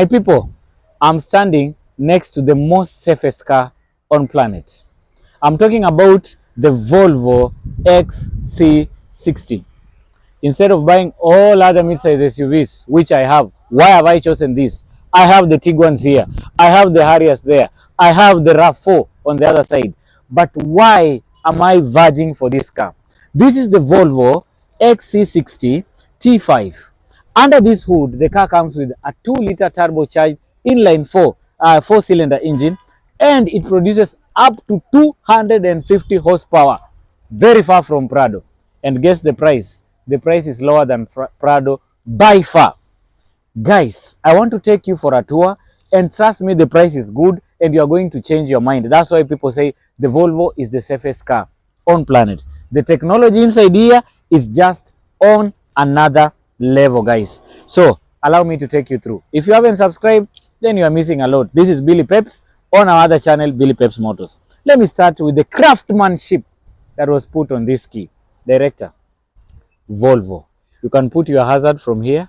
My people, I'm standing next to the most safest car on planet. I'm talking about the Volvo XC60. Instead of buying all other mid-size SUVs, which I have, why have I chosen this? I have the Tiguans here. I have the Harriers there. I have the RAV4 on the other side. But why am I verging for this car? This is the Volvo XC60 T5. Under this hood, the car comes with a 2-liter turbocharged inline 4-cylinder engine, and it produces up to 250 horsepower. Very far from Prado. And guess the price? The price is lower than Prado by far. Guys, I want to take you for a tour, and trust me, the price is good and you are going to change your mind. That's why people say the Volvo is the safest car on planet. The technology inside here is just on another level, guys. So allow me to take you through. If you haven't subscribed, then you are missing a lot. This is Billy Peps on our other channel, Billy Peps Motors. Let me start with the craftsmanship that was put on this key. Director, Volvo. You can put your hazard from here.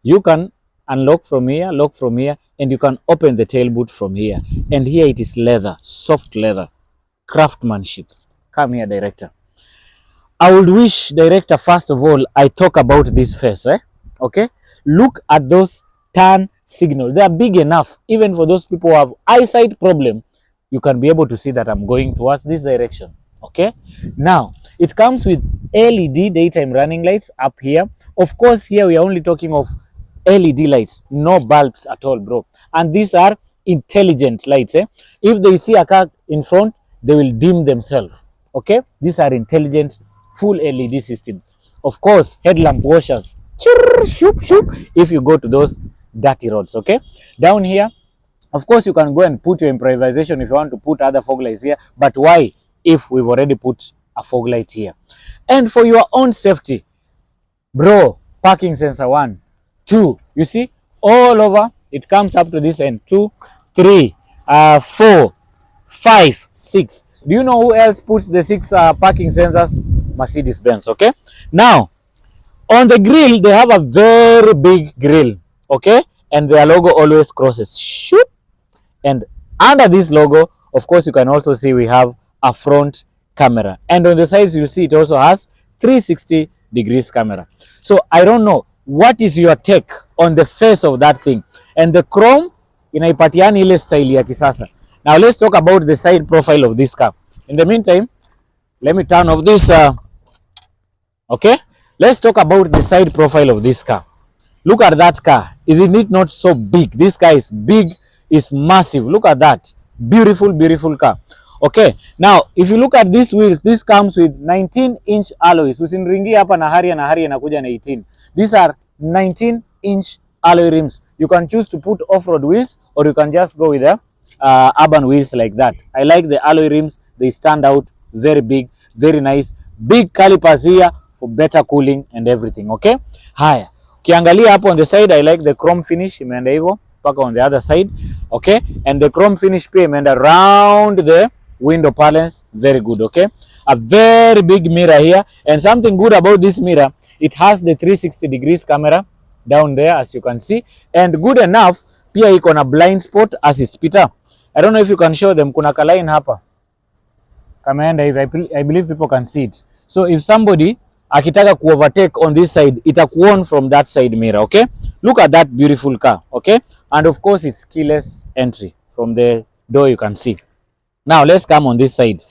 You can unlock from here, lock from here, and you can open the tail boot from here. And here it is leather, soft leather, craftsmanship. Come here, director. I would wish, director, first of all, I talk about this face, okay? Look at those turn signals. They are big enough, even for those people who have eyesight problem. You can be able to see that I'm going towards this direction, okay? Now, it comes with LED daytime running lights up here. Of course, here we are only talking of LED lights, no bulbs at all, bro. And these are intelligent lights, If they see a car in front, they will dim themselves, okay? These are intelligent full LED systems. Of course, headlamp washers, shoop, shoop, if you go to those dirty roads, okay? Down here, of course, you can go and put your improvisation if you want to put other fog lights here. But why if we've already put a fog light here? And for your own safety, bro, parking sensor 1, 2, you see, all over, it comes up to this end, 2, 3, 4, 5, 6. Do you know who else puts the 6 parking sensors? Mercedes-Benz, okay? Now, on the grill, they have a very big grill, okay? And their logo always crosses. Shoot! And under this logo, of course, you can also see we have a front camera. And on the sides, you see it also has 360 degrees camera. So, I don't know, what is your take on the face of that thing? And the chrome, inaipatiani ile style ya kisasa. Now, let's talk about the side profile of this car. In the meantime, let me turn off this, okay? Let's talk about the side profile of this car. Look at that car. Is it not so big? This car is big, is massive. Look at that. Beautiful, beautiful car. Okay, now, if you look at these wheels, this comes with 19-inch alloys. Usinringi hapa na Harrier nakuja na 18. These are 19-inch alloy rims. You can choose to put off-road wheels, or you can just go with the urban wheels like that. I like the alloy rims. They stand out, very big, very nice. Big calipers here for better cooling and everything, okay? Haya, ukiangalia hapo on the side, I like the chrome finish, imeenda hivyo paka on the other side, okay? And the chrome finish pia imeenda around the window panels, very good, okay? A very big mirror here, and something good about this mirror, it has the 360 degrees camera down there, as you can see, and good enough, pia iko na blind spot assist. Peter, I don't know if you can show them, kuna ka line hapa kameenda hivi. I believe people can see it. So if somebody akitaka ku overtake on this side, itakuon from that side mirror, okay? Look at that beautiful car, okay? And of course, it's keyless entry from the door, you can see. Now, let's come on this side.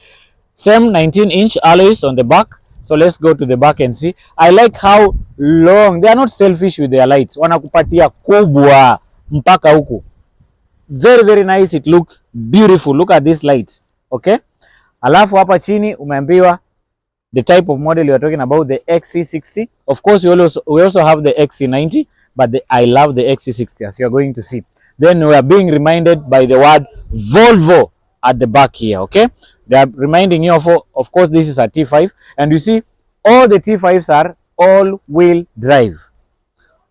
Same 19-inch alloys on the back. So let's go to the back and see. I like how long, they are not selfish with their lights. Wanakupatia kubwa mpaka huku. Very, very nice. It looks beautiful. Look at this light, okay? Alafu hapa chini umeambiwa the type of model you are talking about, the XC60. Of course, we also have the XC90, but I love the XC60, as you are going to see. Then we are being reminded by the word Volvo at the back here, okay? They are reminding you of course, this is a T5, and you see all the T5s are all-wheel drive.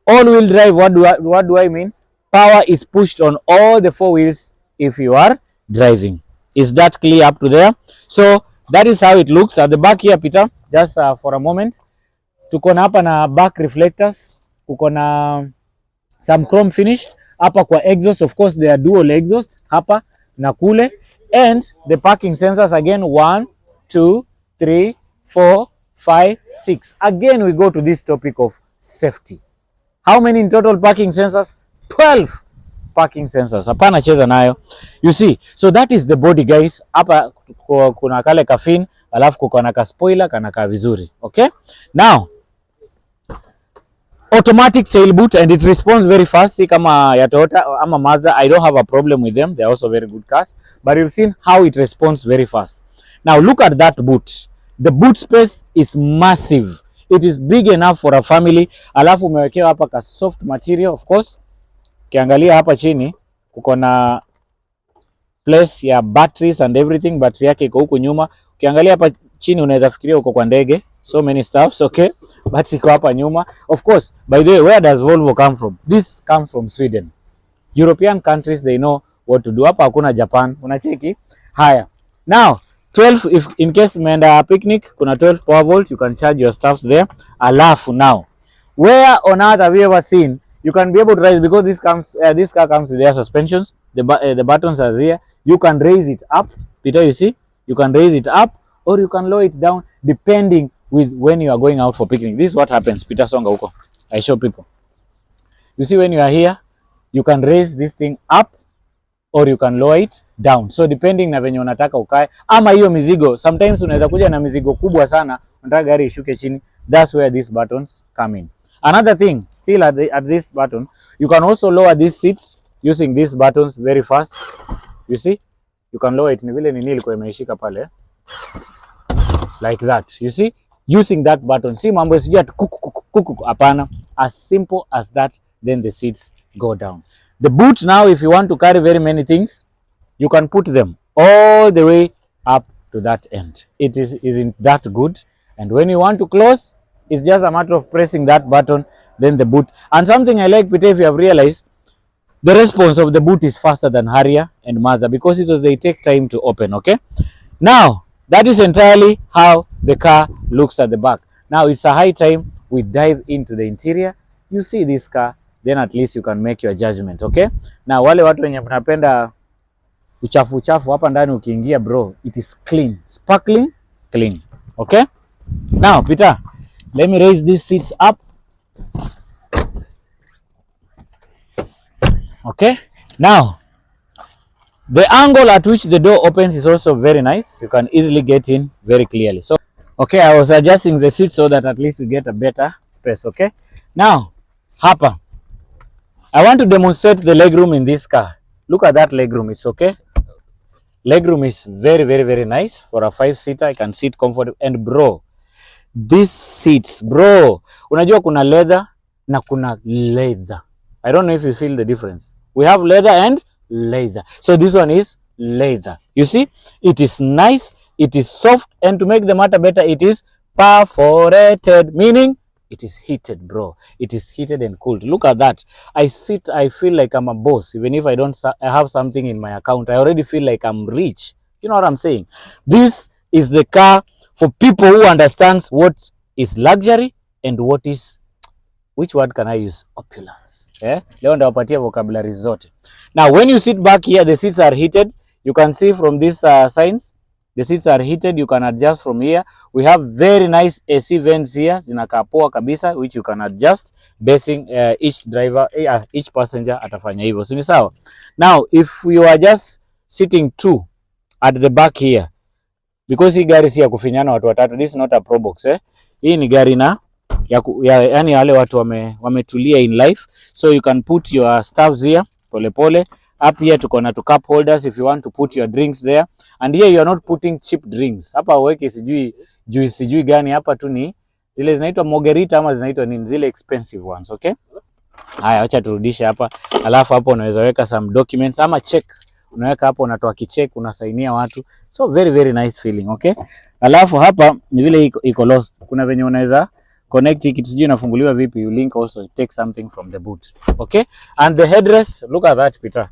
All-wheel drive, what do I mean? Power is pushed on all the 4 wheels if you are driving. Is that clear up to there? So that is how it looks at the back here, Peter. Just for a moment. Tuko na hapa na back reflectors. Kuko na some chrome finish. Hapa kwa exhaust, of course there are dual exhaust hapa na kule, and the parking sensors again 1 2 3 4 5 6. Again we go to this topic of safety. How many in total parking sensors? 12 parking sensors. Hapana cheza nayo. You see, so that is the body guys. Hapa kuna kale kafin, alafu kuko na ka spoiler kana ka vizuri. Okay? Now, automatic tail boot, and it responds very fast. See kama ya Toyota ama Mazda, I don't have a problem with them. They are also very good cars, but you've seen how it responds very fast. Now look at that boot. The boot space is massive. It is big enough for a family. Alafu umewekewa hapa ka soft material, of course. Kiangalia hapa chini kuko na place ya batteries and everything. Battery yake iko huko nyuma. Ukiangalia hapa chini unaweza fikiria uko kwa ndege. So many stuffs, okay? But iko hapa nyuma. Of course, by the way, where does Volvo come from? This comes from Sweden. European countries, they know what to do. Hapa hakuna Japan. Unacheki? Haya. Now, 12, if in case umeenda picnic, kuna 12 power volts, you can charge your stuffs there. Alafu now, where on earth have you ever seen you can be able to raise, because this car comes with air suspensions. The buttons are here. You can raise it up. Peter, you see? You can raise it up or you can lower it down depending with when you are going out for picnic. This is what happens. Peter songa huko. I show people. You see, when you are here, you can raise this thing up or you can lower it down. So depending na venye unataka ukae. Ama hiyo mizigo, sometimes unaweza kuja na mizigo kubwa sana, unataka gari ishuke chini. That's where these buttons come in. Another thing, still at this button, you can also lower these seats using these buttons very fast. You see? You can lower it. Ni vile nini ilikuwa imeishika pale. Like that. You see? Using that button. See mambo sijui kuku hapana. As simple as that, then the seats go down. The boot now, if you want to carry very many things, you can put them all the way up to that end. It isn't that good. And when you want to close, it's just a matter of pressing that button, then the boot. And something I like, Peter, if you have realized, the response of the boot is faster than Harrier and Mazda, because they take time to open, okay? Now, that is entirely how the car looks at the back. Now, it's a high time we dive into the interior. You see this car, then at least you can make your judgment, okay? Now, wale watu wenye mnapenda uchafu hapa ndani ukiingia, bro, it is clean, sparkling clean, okay? Now, Peter, let me raise these seats up. Okay. Now, the angle at which the door opens is also very nice. You can easily get in very clearly. So, okay, I was adjusting the seat so that at least you get a better space, okay? Now, hapa, I want to demonstrate the legroom in this car. Look at that legroom. It's okay. Legroom is very, very, very nice. For a 5-seater, I can sit comfortably. And bro, these seats, bro, unajua kuna leather na kuna leather. I don't know if you feel the difference. We have leather and leather. So this one is leather. You see, it is nice, it is soft, and to make the matter better, it is perforated, meaning it is heated, bro. It is heated and cooled. Look at that. I feel like I'm a boss. Even if I have something in my account, I already feel like I'm rich. You know what I'm saying? This is the car for people who understands what is luxury and what is, which word can I use? Opulence. Yeah? Leo ndawapatia vocabulary zote. Now, when you sit back here, the seats are heated. You can see from these signs, the seats are heated. You can adjust from here. We have very nice AC vents here. Zinakaa poa kabisa, which you can adjust basing each passenger atafanya hivyo. Si ni sawa? Now, if you are just sitting two at the back here, because hii gari si ya kufinyana watu watatu, this is not a Pro Box, eh? Hii ni gari na yani wale watu wametulia in life, so you can put your stuffs here pole. Up here tuko na cup holders if you want to put your drinks there, and here you are not putting cheap drinks. Hapa uweke sijui gani, hapa tu ni zile zinaitwa Margarita ama zinaitwa nini, zile expensive ones, okay? Haya, acha turudishe hapa. Alafu hapo unaweza weka some documents ama check. Unaweka hapo, unatoa kicheck, unasainia watu. So very, very nice feeling, okay? Alafu hapa ni vile iko lost. Kuna venye unaweza connect kitu sijui inafunguliwa vipi, you link also take something from the boot, okay? And the headrest, look at that, Peter.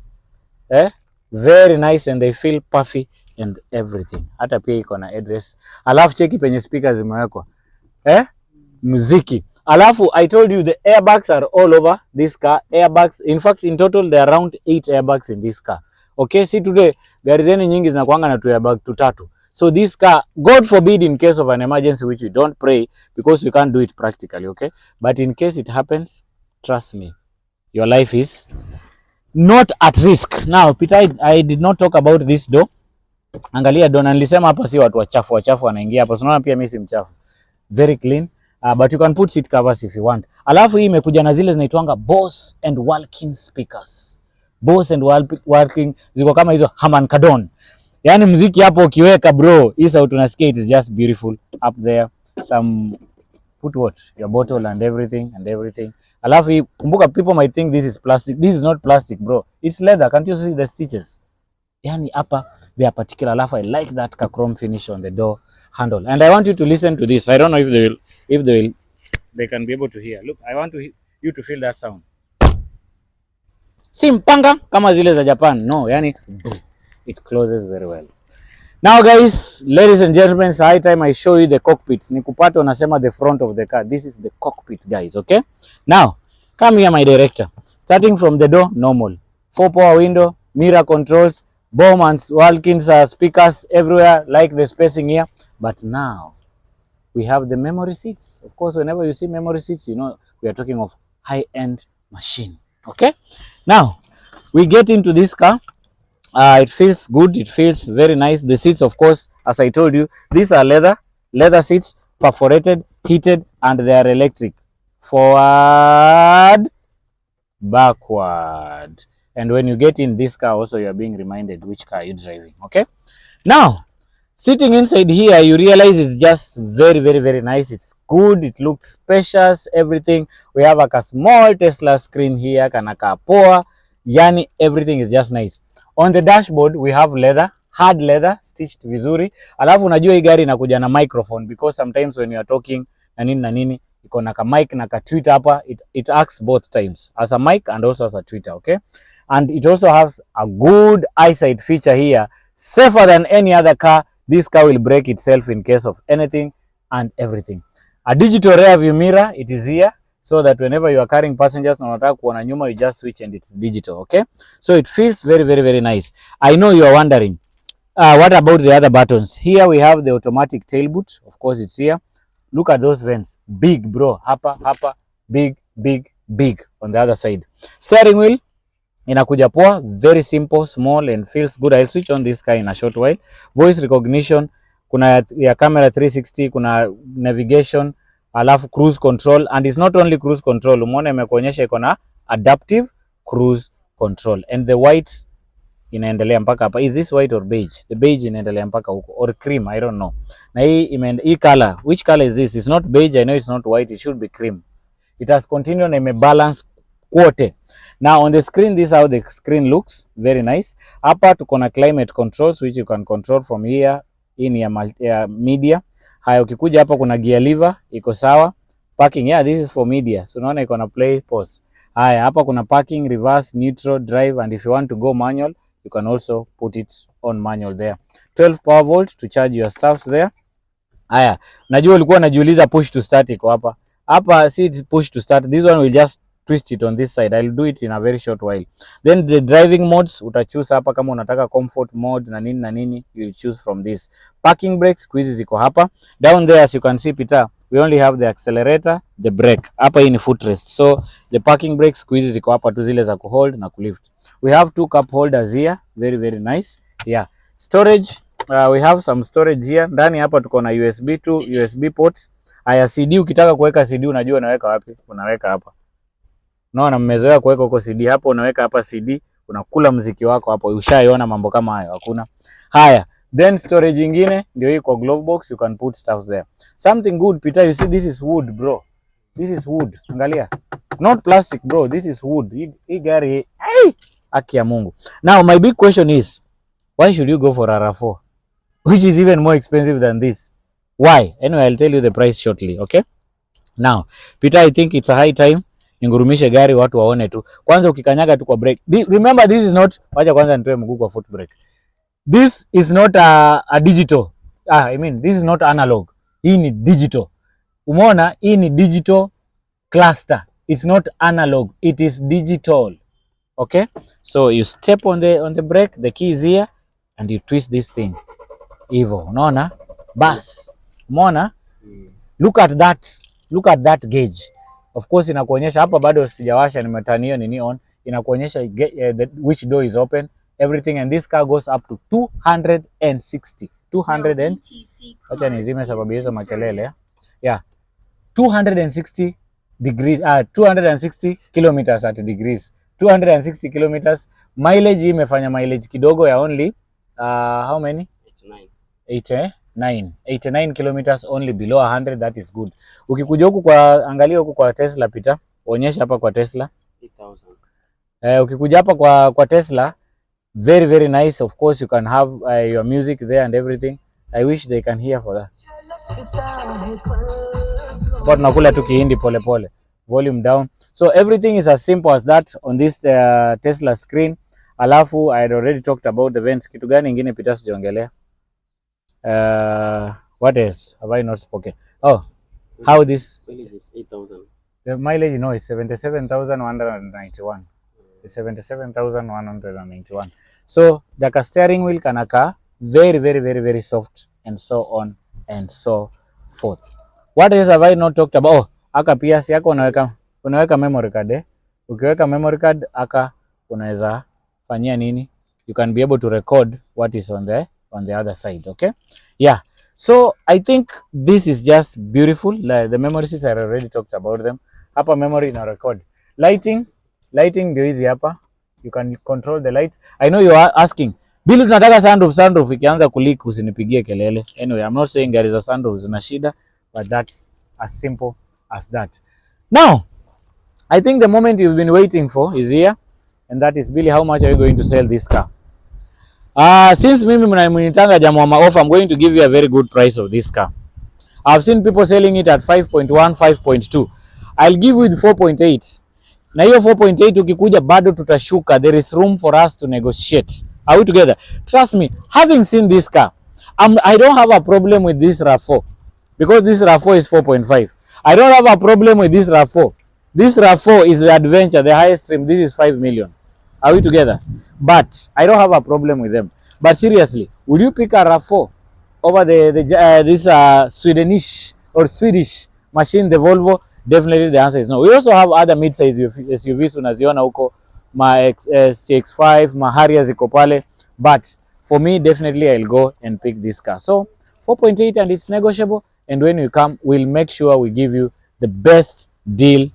Very nice, and they feel puffy and everything. Hata pia iko na headrest. Alafu cheki penye speakers zimewekwa. Muziki. Alafu I told you the airbags are all over this car. Airbags, in fact in total there are around 8 airbags in this car. Okay, see today gari zenu nyingi zinakuanga na tu airbag tutatu. So this car, God forbid, in case of an emergency, which we don't pray because we can't do it practically, okay? But in case it happens, trust me, your life is not at risk. Now, Peter, I did not talk about this door. Angalia door, na nilisema hapa si watu wachafu wanaingia hapa. Unaona pia mimi si mchafu. Very clean. But you can put seat covers if you want. Alafu hii imekuja na zile zinaitwanga Bose and Walking speakers. Bose and Walking ziko kama hizo Harman Kardon. Yani muziki hapo ukiweka bro, hii sauti unasikia, it is just beautiful up there. Some put what? Your bottle and everything. Alafu kumbuka, people might think this is plastic. This is not plastic bro. It's leather. Can't you see the stitches? Yani hapa they are particular. Alafu I like that chrome finish on the door handle. And I want you to listen to this. I don't know if they can be able to hear. Look, I want you to feel that sound. Si mpanga kama zile za Japan. No, yani it closes very well. Now guys, ladies and gentlemen, it's high time I show you the cockpit. Nikupata unasema the front of the car. This is the cockpit guys, okay? Now, come here my director. Starting from the door, normal. 4 power window, mirror controls, Bowman's, Walkins, speakers everywhere, like the spacing here. But now, we have the memory seats. Of course, whenever you see memory seats, you know we are talking of high-end machine, okay? Now, we get into this car. It feels good. It feels very nice. The seats, of course, as I told you, these are leather seats, perforated, heated, and they are electric. Forward, backward. And when you get in this car, also you are being reminded which car you're driving. Okay. Now, sitting inside here, you realize it's just very, very, very nice. It's good. It looks spacious. Everything. We have a small Tesla screen here. Kanaka poa. Yani, everything is just nice. On the dashboard, we have leather, hard leather, stitched vizuri. Alafu unajua hii gari inakuja na microphone because sometimes when you are talking na nini, iko na ka mic na ka tweeter hapa, it acts both times, as a mic and also as a tweeter, okay? And it also has a good eyesight feature here, safer than any other car. This car will break itself in case of anything and everything. A digital rear view mirror, it is here. So that whenever you are carrying passengers na unataka kuona nyuma, you just switch and it's digital, okay? So it feels very, very, very nice. I know you are wondering, what about the other buttons? Here we have the automatic tail boot. Of course, it's here. Look at those vents. Big, bro. Hapa. Big on the other side. Steering wheel, inakuja poa. Very simple, small, and feels good. I'll switch on this car in a short while. Voice recognition. Kuna ya camera 360. Kuna navigation. Alafu cruise control, and it's not only cruise control, umeona imekuonyesha iko na adaptive cruise control, and the white inaendelea mpaka hapa. Is this white or beige? The beige inaendelea mpaka huko, or cream, I don't know. Na hii color, which color is this? It's not beige, I know it's not white, it should be cream. It has continued na imebalance quote. Now on the screen, this is how the screen looks, very nice. Hapa tuko na climate controls which you can control from here. Hii ni ya media. Haya, ukikuja hapa kuna gear lever, iko sawa. Parking, yeah, this is for media. So unaona iko na play, pause. Haya, hapa kuna parking, reverse, neutral, drive, and if you want to go manual, you can also put it on manual there. 12 power volt to charge your stuffs there. Haya, najua ulikuwa unajiuliza push to start iko hapa. Hapa see it's push to start. This one will just twist it on this side. I'll do it in a very short while. Then the driving modes, utachoose hapa kama unataka comfort mode na nini, you'll choose from this. Parking brakes, squeeze ziko hapa. Down there, as you can see, Peter, we only have the accelerator, the brake. Hapa hii ni footrest. So the parking brakes, squeeze ziko hapa tu zile za kuhold na kulift. We have 2 cup holders here, very, very nice. Yeah. Storage, we have some storage here. Ndani hapa tuko na USB 2, USB ports. Haya, CD, ukitaka kuweka CD unajua unaweka wapi? Unaweka hapa. No, na mmezoea kuweka huko CD hapo, unaweka hapa CD, unakula muziki wako hapo. Ushaiona mambo kama hayo? Hakuna. Haya, then storage nyingine ndio hii kwa glove box, you can put stuff there. Something good, Peter, you see this is wood, bro. This is wood. Angalia. Not plastic, bro. This is wood. Hii gari, hey! Haki ya Mungu. Now, my big question is, why should you go for RAV4? Which is even more expensive than this? Why? Anyway, I'll tell you the price shortly, okay? Now, Peter, I think it's a high time ningurumishe gari watu waone tu. Kwanza ukikanyaga tu kwa brake. Remember, this is not, wacha kwanza nitoe mguu kwa foot brake. This is not a digital. I mean, this is not analog. Hii ni digital. Umeona, hii ni digital cluster. It's not analog, it is digital. Okay, so you step on the brake, the key is here, and you twist this thing hivyo, unaona bas, umeona. Look at that gauge. Of course inakuonyesha hapa, bado sijawasha, nimetani hiyo nini on, inakuonyesha which door is open, everything, and this car goes up to 260 200 and acha nizime sababu hizo makelele. Yeah, 260 degrees 260 kilometers at degrees, 260 kilometers. Mileage imefanya mileage kidogo ya only how many? 89 kilometers only, below 100. That is good. Ukikuja huku kwa, angalia huku kwa Tesla, pita onyesha hapa kwa Tesla 8000. Ukikuja hapa kwa Tesla, very very nice. Of course you can have your music there and everything. I wish they can hear for that. Kwa tunakula tu kihindi pole pole, volume down. So everything is as simple as that on this Tesla screen. Alafu I had already talked about the vents. Kitu gani ingine pita sijaongelea? What else have I not spoken? Oh, how this mileage is 8000. The mileage, no, it's 77,191. It's 77,191. So the steering wheel kanaka very very very very soft, and so on and so forth. What else have I not talked about? Oh, aka pia si yako unaweka memory card eh? Ukiweka memory card aka unaweza fanyia nini? You can be able to record what is on the other side. Okay, yeah. So I think this is just beautiful. The memory seats, I already talked about them. Hapa memory na record. Lighting ndio hizi hapa. You can control the lights. I know you are asking, Billy, tunataka sunroof ikianza kuleak usinipigie kelele. Anyway, I'm not saying there is a sunroof zina shida, but that's as simple as that. Now, I think the moment you've been waiting for is here, and that is, Billy, how much are you going to sell this car? Since mimi mnanitanga jamaa wa offer, I'm going to give you a very good price of this car. I've seen people selling it at 5.1, 5.2. I'll give you 4.8. Na hiyo 4.8 ukikuja bado tutashuka. There is room for us to negotiate. Are we together? Trust me, having seen this car, I don't have a problem with this RAV4 because this RAV4 is 4.5. I don't have a problem with this RAV4. This RAV4 is the Adventure, the highest trim. This is 5 million. Are we together? But I don't have a problem with them. But seriously, would you pick a RAV4 over this Swedish machine, the Volvo? Definitely the answer is no. We also have other mid-size SUVs unaziona huko, ma CX5, ma Harrier ziko pale, but for me definitely I'll go and pick this car. So 4.8, and it's negotiable, and when you come we'll make sure we give you the best deal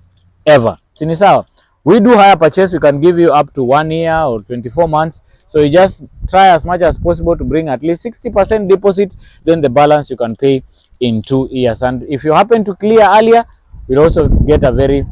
ever. Sini sawa? We do hire purchase. We can give you up to 1 year or 24 months. So you just try as much as possible to bring at least 60% deposit. Then the balance you can pay in 2 years. And if you happen to clear earlier, we'll also get a very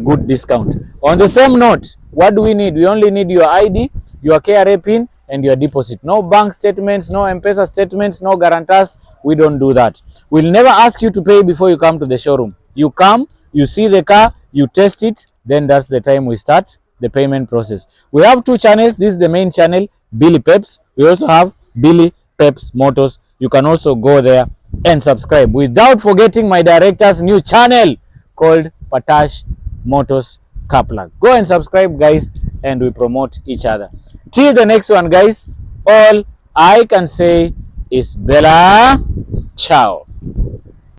good discount. On the same note, what do we need? We only need your ID, your KRA PIN, and your deposit. No bank statements, no M-Pesa statements, no guarantors. We don't do that. We'll never ask you to pay before you come to the showroom. You come, you see the car, you test it, then that's the time we start the payment process. We have 2 channels. This is the main channel, Billy Peps. We also have Billy Peps Motors. You can also go there and subscribe, without forgetting my director's new channel called Patash Motors Kaplan. Go and subscribe, guys, and we promote each other. Till the next one, guys, all I can say is Bella Ciao.